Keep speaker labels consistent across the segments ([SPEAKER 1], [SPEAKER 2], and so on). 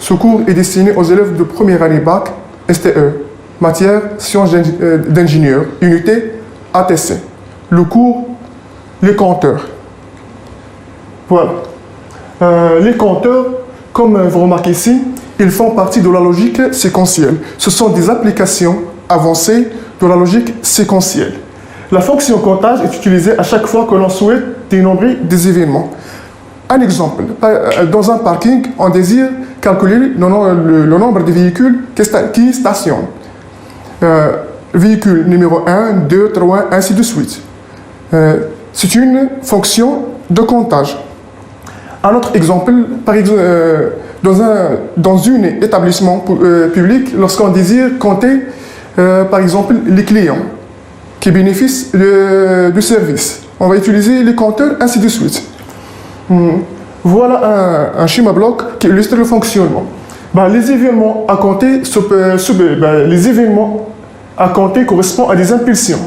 [SPEAKER 1] Ce cours est destiné aux élèves de première année bac, STE, matière sciences d'ingénieur, unité ATC. Le cours, les compteurs. Voilà. Les compteurs, comme vous remarquez ici, ils font partie de la logique séquentielle. Ce sont des applications avancées de la logique séquentielle. La fonction comptage est utilisée à chaque fois que l'on souhaite dénombrer des événements. Un exemple, dans un parking, on désire calculer le nombre de véhicules qui stationnent. Véhicule numéro 1, 2, 3, ainsi de suite. C'est une fonction de comptage. Un autre exemple, dans un établissement public, lorsqu'on désire compter, par exemple, les clients qui bénéficient du service, on va utiliser les compteurs, ainsi de suite. Voilà un schéma bloc qui illustre le fonctionnement. Les événements à compter, les événements à compter correspondent à des impulsions.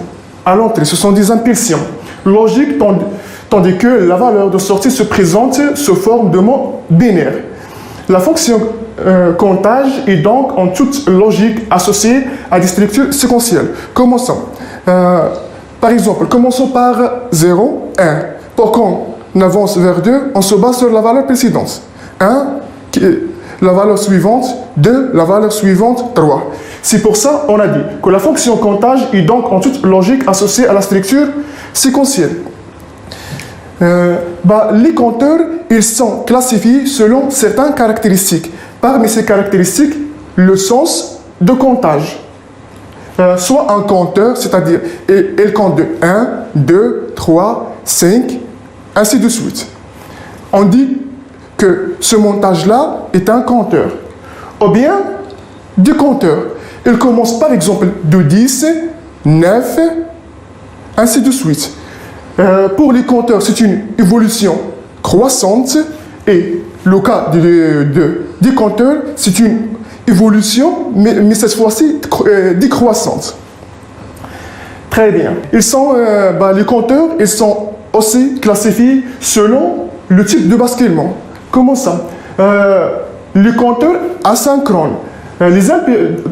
[SPEAKER 1] À l'entrée, ce sont des impulsions logiques, tandis que la valeur de sortie se présente sous forme de mot binaire. La fonction comptage est donc en toute logique associée à des structures séquentielles. Commençons. Par exemple, commençons par 0, 1. Pour qu'on avance vers 2, on se base sur la valeur précédente. 1, la valeur suivante, 2, la valeur suivante, 3. C'est pour ça qu'on a dit que la fonction comptage est donc en toute logique associée à la structure séquentielle. Les compteurs, ils sont classifiés selon certaines caractéristiques. Parmi ces caractéristiques, le sens de comptage. Soit un compteur, c'est-à-dire il compte de 1, 2, 3, 5, ainsi de suite. On dit que ce montage-là est un compteur. Ou bien, du compteur. Il commence par exemple de 10, 9, ainsi de suite. Pour les compteurs, c'est une évolution croissante et le cas des compteurs, c'est une évolution, mais cette fois-ci décroissante. Très bien. Les compteurs, ils sont aussi classifiés selon le type de basculement. Comment ça? Les compteurs asynchrones.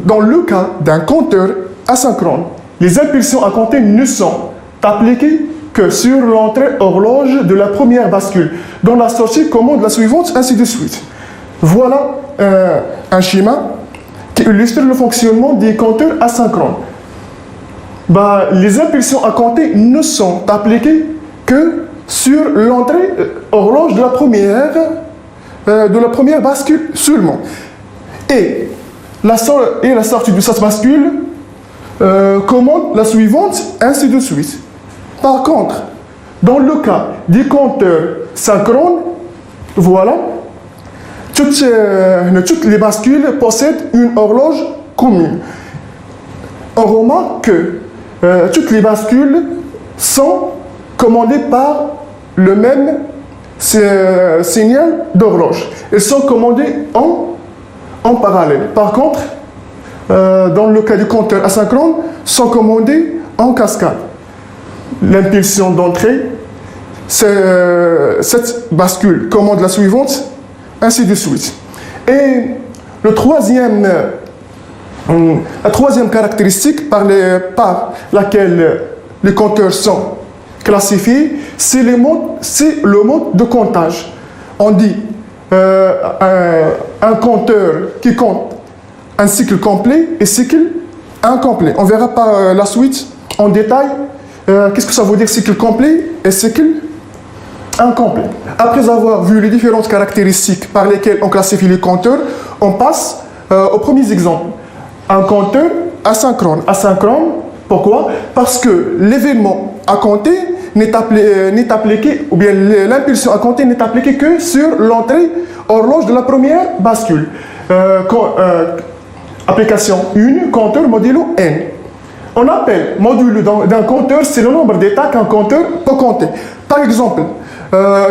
[SPEAKER 1] Dans le cas d'un compteur asynchrone, les impulsions à compter ne sont appliquées que sur l'entrée horloge de la première bascule. Dans la sortie, commande la suivante, ainsi de suite. Voilà un schéma qui illustre le fonctionnement des compteurs asynchrones. Les impulsions à compter ne sont appliquées que sur l'entrée horloge de la première bascule seulement. Et la sortie de cette bascule commande la suivante, ainsi de suite. Par contre, dans le cas des compteurs synchrones, voilà, toutes les bascules possèdent une horloge commune. On remarque que toutes les bascules sont commandées par le même signal d'horloge. Elles sont commandées en parallèle. Par contre, dans le cas du compteur asynchrone, sont commandées en cascade. L'impulsion d'entrée, cette bascule commande la suivante, ainsi de suite. Et la troisième caractéristique par laquelle les compteurs sont classifiés, c'est le mode de comptage. On dit un compteur qui compte un cycle complet et cycle incomplet. On verra par la suite en détail qu'est-ce que ça veut dire cycle complet et cycle incomplet. Après avoir vu les différentes caractéristiques par lesquelles on classifie les compteurs, on passe aux premiers exemples. Un compteur asynchrone. Asynchrone, pourquoi? Parce que l'événement à compter n'est appliqué, ou bien l'impulsion à compter n'est appliquée que sur l'entrée horloge de la première bascule. Application 1, compteur modulo n. On appelle module d'un compteur, c'est le nombre d'états qu'un compteur peut compter. Par exemple,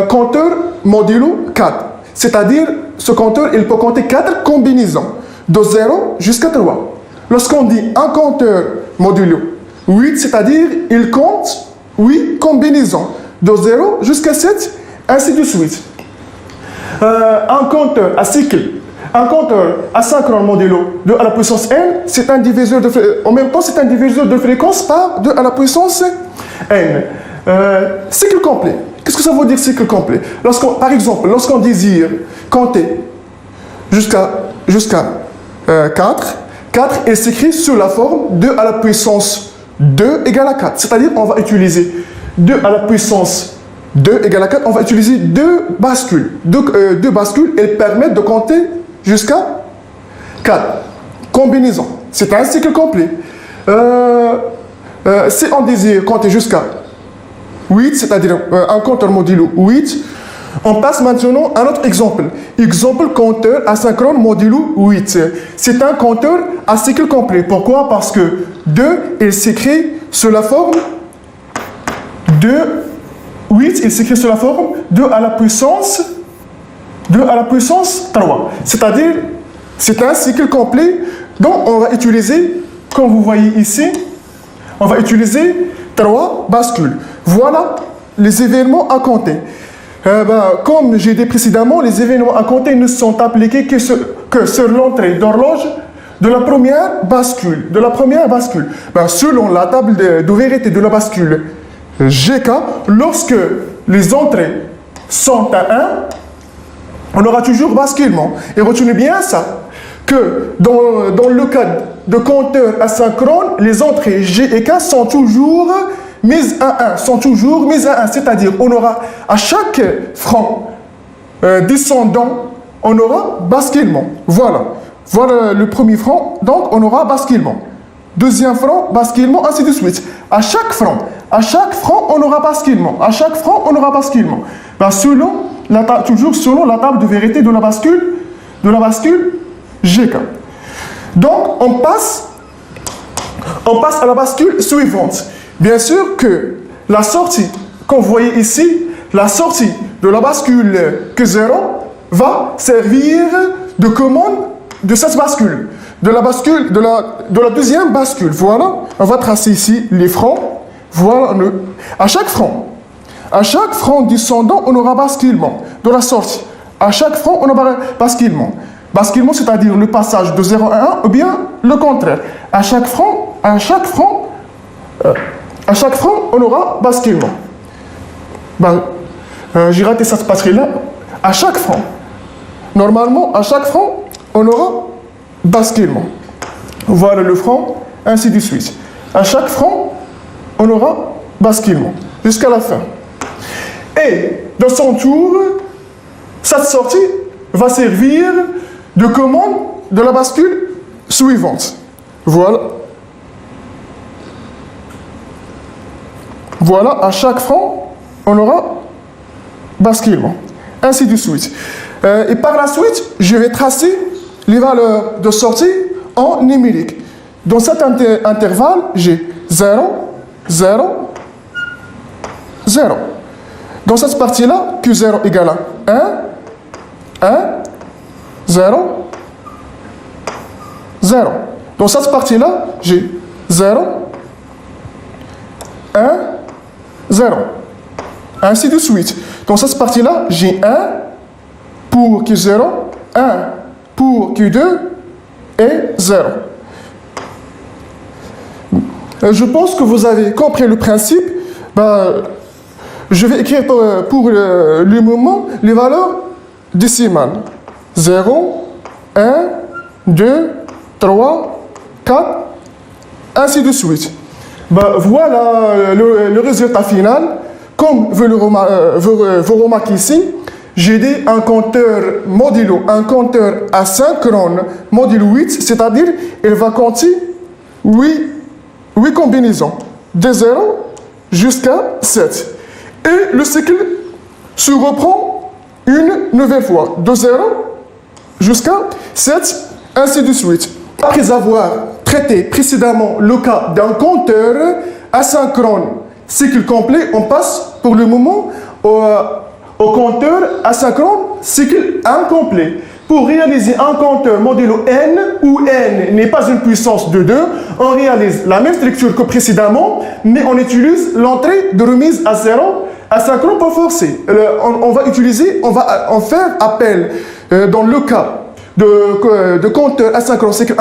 [SPEAKER 1] compteur modulo 4, c'est-à-dire ce compteur, il peut compter 4 combinaisons, de 0 jusqu'à 3. Lorsqu'on dit un compteur modulo 8, c'est-à-dire il compte 8 combinaisons, de 0 jusqu'à 7, ainsi de suite. Un compteur à cycle Un compteur asynchrone modulo 2 à la puissance n, c'est un diviseur en même temps, c'est un diviseur de fréquence par 2 à la puissance n. Cycle complet. Qu'est-ce que ça veut dire cycle complet? Par exemple, lorsqu'on désire compter jusqu'à 4, 4 est s'écrit sous la forme 2 à la puissance 2 égale à 4. C'est-à-dire on va utiliser 2 à la puissance 2 égale à 4, on va utiliser deux bascules. Deux bascules, elles permettent de compter jusqu'à 4. Combinaison. C'est un cycle complet. Si on désire compter jusqu'à 8, c'est-à-dire un compteur modulo 8, on passe maintenant à notre exemple. Exemple compteur asynchrone modulo 8. C'est un compteur à cycle complet. Pourquoi? Parce que 2, il s'écrit sous la forme 8, il s'écrit sous la forme 2 à la puissance 3. C'est-à-dire, c'est un cycle complet. Donc, on va utiliser, comme vous voyez ici, on va utiliser 3 bascules. Voilà les événements à compter. Comme j'ai dit précédemment, les événements à compter ne sont appliqués que sur l'entrée d'horloge de la première bascule. Selon la table de vérité de la bascule GK, lorsque les entrées sont à 1, on aura toujours basculement. Et retenez bien ça, que dans le cas de compteur asynchrone, les entrées G et K sont toujours mises à 1, c'est-à-dire on aura à chaque franc descendant, on aura basculement. Voilà le premier franc, donc on aura basculement. Deuxième franc, basculement, ainsi de suite. À chaque franc, on aura basculement. Toujours selon la table de vérité de la bascule GK. Donc, on passe à la bascule suivante. Bien sûr que la sortie, comme vous voyez ici, la sortie de la bascule Q0 va servir de commande de cette bascule. De la deuxième bascule. Voilà, on va tracer ici les francs. Voilà, à chaque franc descendant, on aura basculement de la sortie. À chaque franc, on aura basculement. Basculement, c'est-à-dire le passage de 0 à 1, ou bien le contraire. À chaque franc, on aura basculement. J'ai raté cette partie-là. À chaque franc. Normalement, à chaque franc, on aura basculement. Voilà le franc, ainsi de suite. À chaque franc, on aura basculement. Jusqu'à la fin. Et, dans son tour, cette sortie va servir de commande de la bascule suivante. Voilà. Voilà, à chaque franc, on aura basculement. Ainsi de suite. Et par la suite, je vais tracer les valeurs de sortie en numérique. Dans cet intervalle, j'ai 0, 0, 0. Dans cette partie-là, Q0 égale à 1, 0, 0. Dans cette partie-là, j'ai 0, 1, 0. Ainsi de suite. Dans cette partie-là, j'ai 1 pour Q0, 1 pour Q2 et 0. Je pense que vous avez compris le principe. Je vais écrire pour le moment les valeurs décimales. 0, 1, 2, 3, 4, ainsi de suite. Voilà le résultat final. Comme vous remarquez ici, j'ai dit un compteur asynchrone modulo 8, c'est-à-dire il va compter 8 combinaisons, de 0 jusqu'à 7. Et le cycle se reprend une nouvelle fois, de 0 jusqu'à 7, ainsi de suite. Après avoir traité précédemment le cas d'un compteur asynchrone cycle complet, on passe pour le moment au compteur asynchrone cycle incomplet. Pour réaliser un compteur modulo n, où n n'est pas une puissance de 2, on réalise la même structure que précédemment, mais on utilise l'entrée de remise à 0, asynchrone pas forcé. On va en faire appel, dans le cas de compteur asynchrone cycle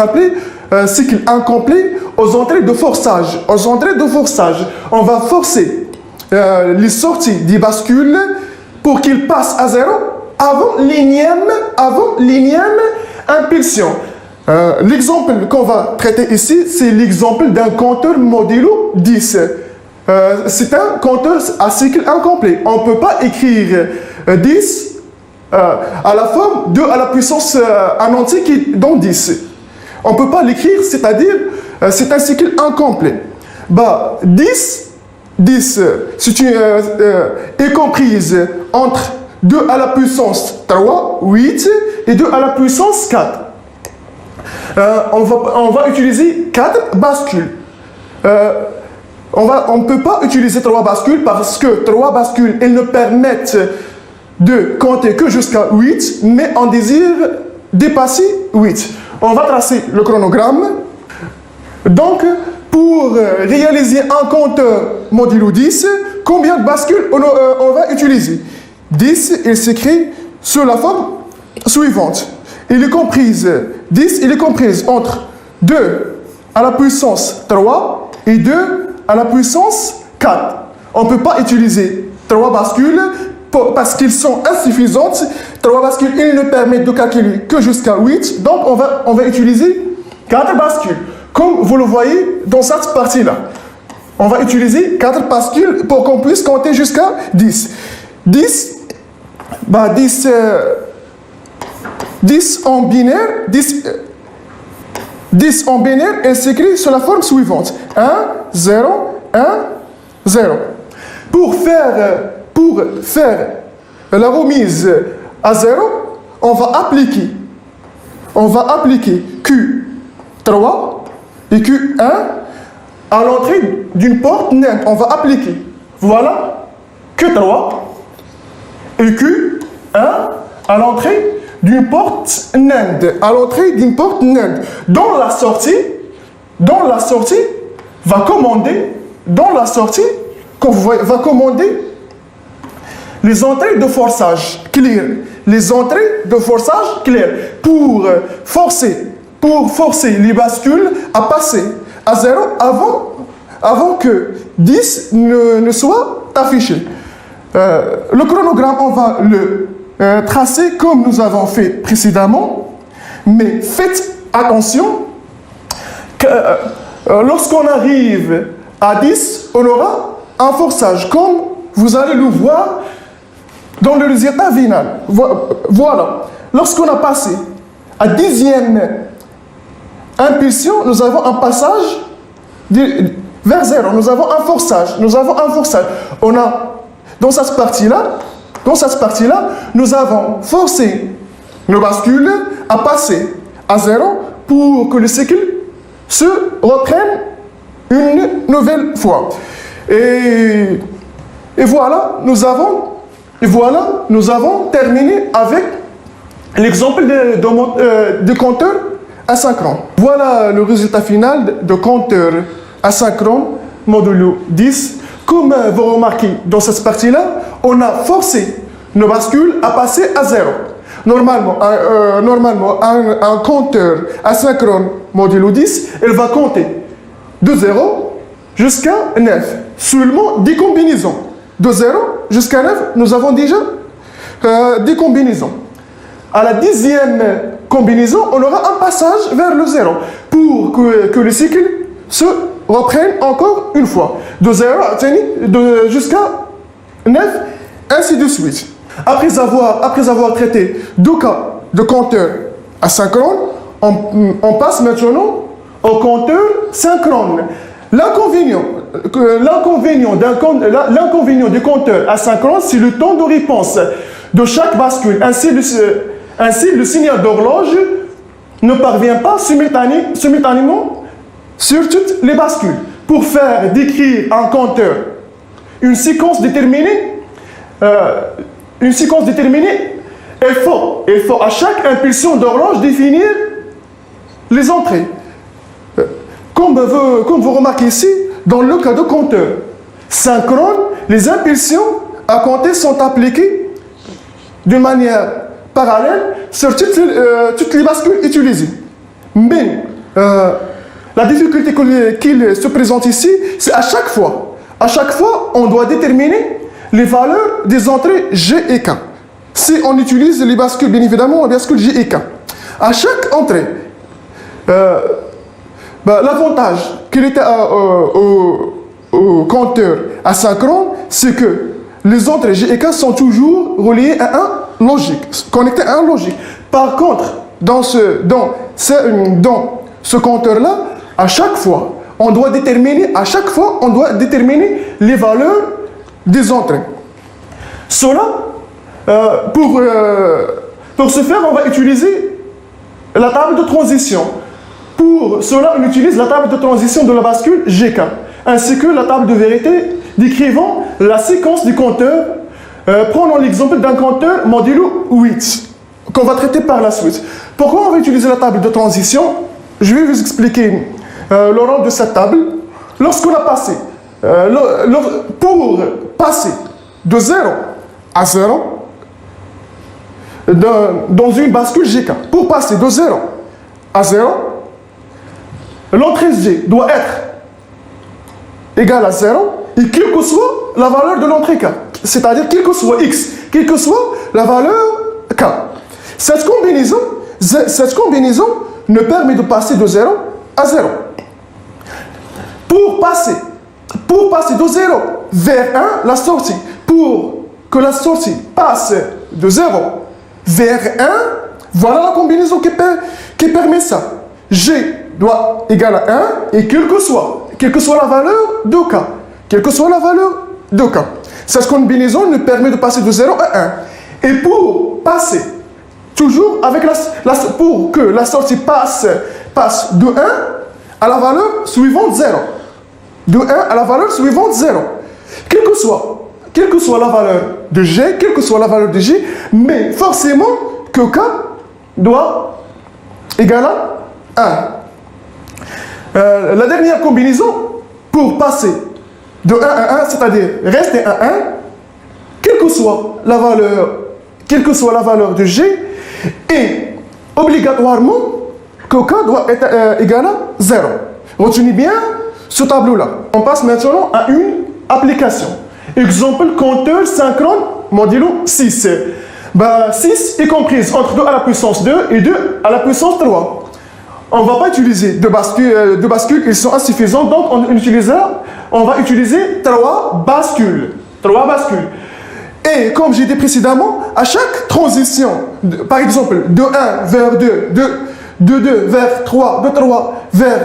[SPEAKER 1] incomplet aux entrées de forçage. Aux entrées de forçage, on va forcer les sorties des bascules pour qu'ils passent à 0 avant l'énième impulsion. L'exemple qu'on va traiter ici, c'est l'exemple d'un compteur modulo 10. C'est un compteur à cycle incomplet. On ne peut pas écrire 10 à la forme 2 à la puissance un entier qui donne 10. On ne peut pas l'écrire, c'est-à-dire c'est un cycle incomplet. 10 est comprise entre 2 à la puissance 3, 8 et 2 à la puissance 4. On va utiliser 4 bascules. On ne peut pas utiliser 3 bascules parce que 3 bascules, elles ne permettent de compter que jusqu'à 8, mais on désire dépasser 8. On va tracer le chronogramme. Donc, pour réaliser un compteur modulo 10, combien de bascules on va utiliser? 10, il s'écrit sous la forme suivante. 10, il est comprise entre 2 à la puissance 3 et 2 à la puissance 4. On ne peut pas utiliser 3 bascules parce qu'ils sont insuffisantes. 3 bascules, ils ne permettent de calculer que jusqu'à 8. Donc, on va utiliser 4 bascules. Comme vous le voyez dans cette partie-là. On va utiliser 4 bascules pour qu'on puisse compter jusqu'à 10. 10 en binaire, 10 en binaire est s'écrit sur la forme suivante. 1, 0, 1, 0. Pour faire la remise à 0, on va appliquer Q3 et Q1 à l'entrée d'une porte NAND. On va appliquer, voilà, Q3 et Q1 à l'entrée d'une porte NAND. Dans la sortie, va commander les entrées de forçage clear. Pour forcer les bascules à passer à 0 avant que 10 ne soit affiché. Le chronogramme, on va le tracer comme nous avons fait précédemment, mais faites attention que lorsqu'on arrive à 10, on aura un forçage, comme vous allez le voir dans le résultat final. Voilà. Lorsqu'on a passé à 10e impulsion, nous avons un passage vers 0. Nous avons un forçage. On a, dans cette partie-là, nous avons forcé nos bascules à passer à 0 pour que le cycle se reprenne une nouvelle fois. Et voilà, nous avons terminé avec l'exemple de compteur asynchrone. Voilà le résultat final de compteur asynchrone modulo 10. Comme vous remarquez dans cette partie-là, on a forcé nos bascules à passer à 0. Normalement, un compteur asynchrone modulo 10, il va compter de 0 jusqu'à 9. Seulement 10 combinaisons. De 0 jusqu'à 9, nous avons déjà 10 combinaisons. À la 10e combinaison, on aura un passage vers le 0 pour que le cycle se reprenne encore une fois. De 0 jusqu'à 9, ainsi de suite. Après avoir traité 2 cas de compteur asynchrone, on passe maintenant au compteur synchrone. L'inconvénient du compteur asynchrone, c'est le temps de réponse de chaque bascule. Ainsi, le signal d'horloge ne parvient pas simultanément sur toutes les bascules. Pour faire décrire un compteur une séquence déterminée, il faut à chaque impulsion d'horloge définir les entrées. Comme vous remarquez ici, dans le cas de compteur synchrone, les impulsions à compter sont appliquées d'une manière parallèles sur toutes les bascules utilisées. Mais la difficulté qu'il se présente ici, c'est à chaque fois, on doit déterminer les valeurs des entrées G et K. Si on utilise les bascules, bien évidemment, les bascules G et K. À chaque entrée, l'avantage qu'il était au compteur asynchrone, c'est que les entrées G et K sont toujours reliées à un logique, connectées à un logique. Par contre, dans ce compteur-là, à chaque fois, on doit déterminer les valeurs des entrées. Cela, pour ce faire, on va utiliser la table de transition. Pour cela, on utilise la table de transition de la bascule GK, ainsi que la table de vérité décrivant la séquence du compteur. Prenons l'exemple d'un compteur modulo 8, qu'on va traiter par la suite. Pourquoi on va utiliser la table de transition? Je vais vous expliquer le rôle de cette table. Lorsqu'on a passé, pour passer de 0 à 0, dans une bascule GK, pour passer de 0 à 0, l'entrée G doit être égale à 0, et quelle que soit la valeur de l'entrée K, c'est-à-dire quel que soit X, quelle que soit la valeur K. Cette combinaison ne permet de passer de 0 à 0. Pour passer de 0 vers 1, la sortie, pour que la sortie passe de 0 vers 1, voilà la combinaison qui permet ça. G doit égal à 1 et quelle que soit la valeur de K. Quelle que soit la valeur de K. Cette combinaison nous permet de passer de 0 à 1. Et pour passer, toujours avec pour que la sortie passe de 1 à la valeur suivante 0. De 1 à la valeur suivante 0. Quelle que soit la valeur de G, quelle que soit la valeur de G, mais forcément que K doit égal à 1. La dernière combinaison, pour passer de 1 à 1, c'est-à-dire rester à 1, quelle que soit la valeur de G, et obligatoirement que K doit être égal à 0. Retenez bien ce tableau-là. On passe maintenant à une application. Exemple, compteur synchrone modulo 6. 6 est comprise entre 2 à la puissance 2 et 2 à la puissance 3. On ne va pas utiliser deux bascules, ils sont insuffisants, donc on va utiliser 3 bascules. Et comme j'ai dit précédemment, à chaque transition, par exemple, de 1 vers 2, de 2 vers 3, de 3 vers...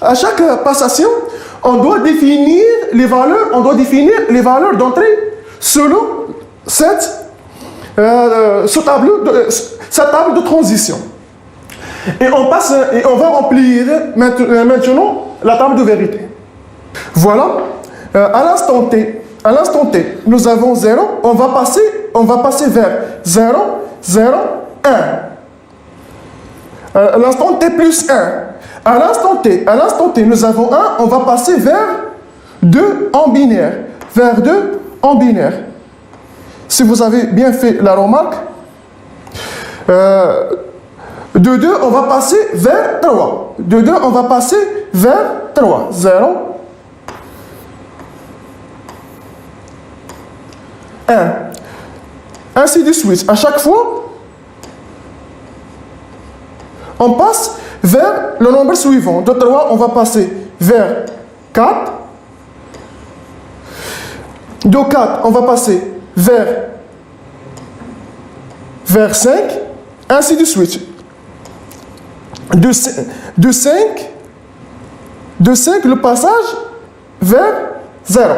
[SPEAKER 1] À chaque passation, on doit définir les valeurs d'entrée selon cette table de transition. Et on va remplir maintenant la table de vérité. Voilà, à l'instant T, nous avons 0, on va passer vers 0, 0, 1. À l'instant T plus 1. À l'instant T, nous avons 1, on va passer vers 2 en binaire. Vers 2 en binaire. Si vous avez bien fait la remarque, de 2, on va passer vers 3. De 2, on va passer vers 3. 0, 1. Ainsi de suite. À chaque fois, on passe vers le nombre suivant. De 3, on va passer vers 4. De 4, on va passer vers 5. Ainsi de suite. De 5, le passage vers 0.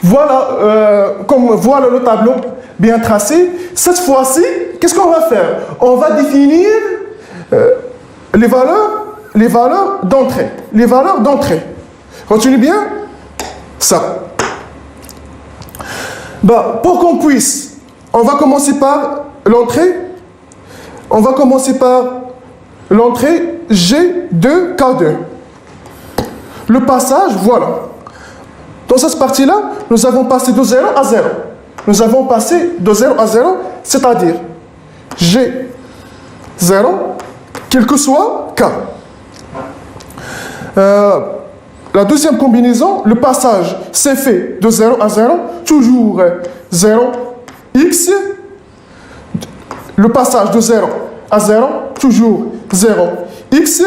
[SPEAKER 1] Voilà le tableau bien tracé. Cette fois-ci, qu'est-ce qu'on va faire? On va définir les valeurs d'entrée. Retenez bien ça. Pour qu'on puisse, on va commencer par l'entrée. On va commencer par l'entrée G2K2. Le passage, voilà. Dans cette partie-là, nous avons passé de 0 à 0. nous avons passé de 0 à 0, c'est-à-dire G0, quel que soit K. La deuxième combinaison, le passage s'est fait de 0 à 0, toujours 0x. Le passage de 0 à 0, toujours 0x.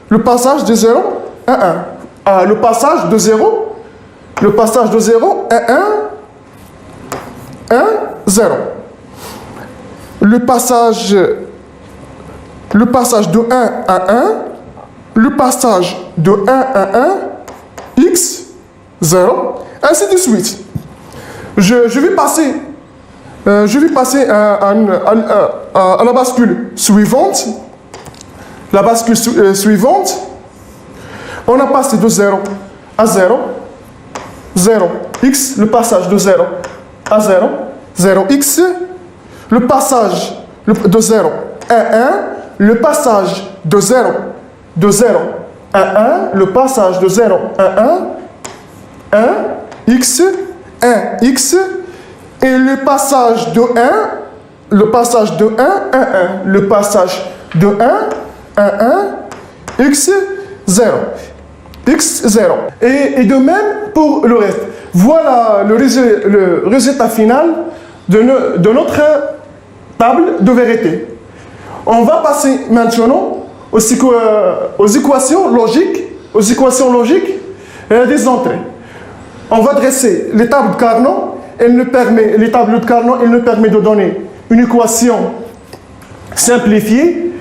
[SPEAKER 1] Le passage de 0 à 1. Le passage de 0 à 1, 0. Le passage de 1 à 1, le passage de 1 à 1, x, 0, ainsi de suite. Je vais passer à la bascule suivante. La bascule suivante, on a passé de 0 à 0, 0x, le passage de 0 à 0, 0x, le passage de 0 à 1, le passage de 0 à 1, le passage de 0 à 1, 1x, 1x, et le passage de 1, le passage de 1 à 1, le passage de 1 à 1, x, 0. X, 0. Et de même pour le reste. Voilà le résultat final de notre table de vérité. On va passer maintenant aux équations logiques des entrées. On va dresser les tables de Carnot. Les tables de Carnot, elles nous permettent de donner une équation simplifiée.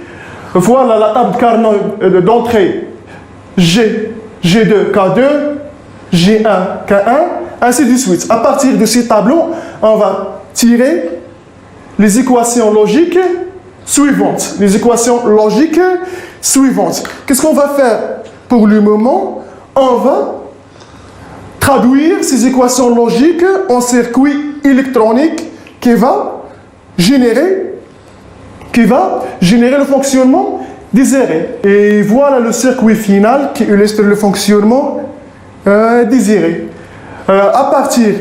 [SPEAKER 1] Voilà la table de Carnot d'entrée G2, K2, G1, K1, ainsi de suite. À partir de ces tableaux, on va tirer les équations logiques suivantes. Qu'est-ce qu'on va faire pour le moment? On va traduire ces équations logiques en circuit électronique qui va générer le fonctionnement désiré. Et voilà le circuit final qui illustre le fonctionnement désiré. À partir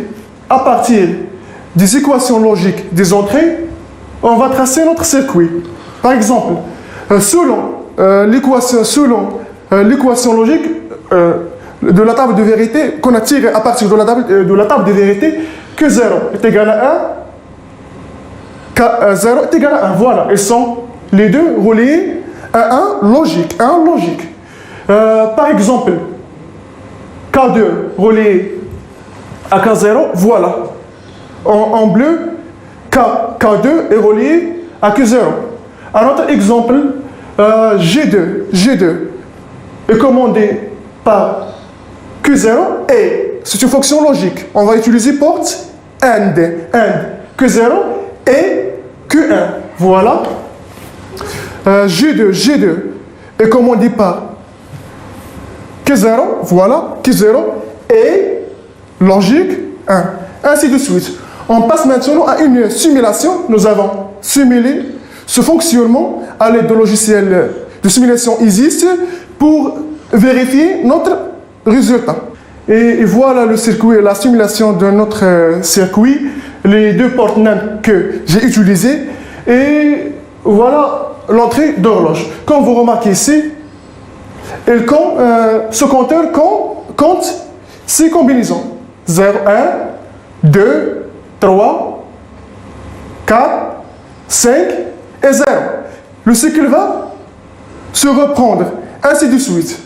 [SPEAKER 1] des équations logiques des entrées, on va tracer notre circuit. Par exemple, selon l'équation logique de la table de vérité qu'on a tirée à partir de la table de vérité, que 0 est égal à 1, K 0 est égal à 1. Voilà, ils sont les deux reliés à un logique. Par exemple, K2 relié à K0, voilà. En bleu, K2 est relié à Q0. Un autre exemple, G2 est commandé par Q0 et c'est une fonction logique. On va utiliser porte AND. Q0 et Q1. Voilà. G2 est commandé par Q0. Voilà. Q0 et logique 1. Ainsi de suite. On passe maintenant à une simulation. Nous avons simulé ce fonctionnement à l'aide de logiciels de simulation ISIS pour vérifier notre résultat. Et voilà le circuit, la simulation de notre circuit, les deux portes NAND que j'ai utilisées. Et voilà l'entrée d'horloge. Comme vous remarquez ici, ce compteur compte 6 combinaisons. 0, 1, 2, 3, 4, 5 et 0. Le cycle va se reprendre, ainsi de suite.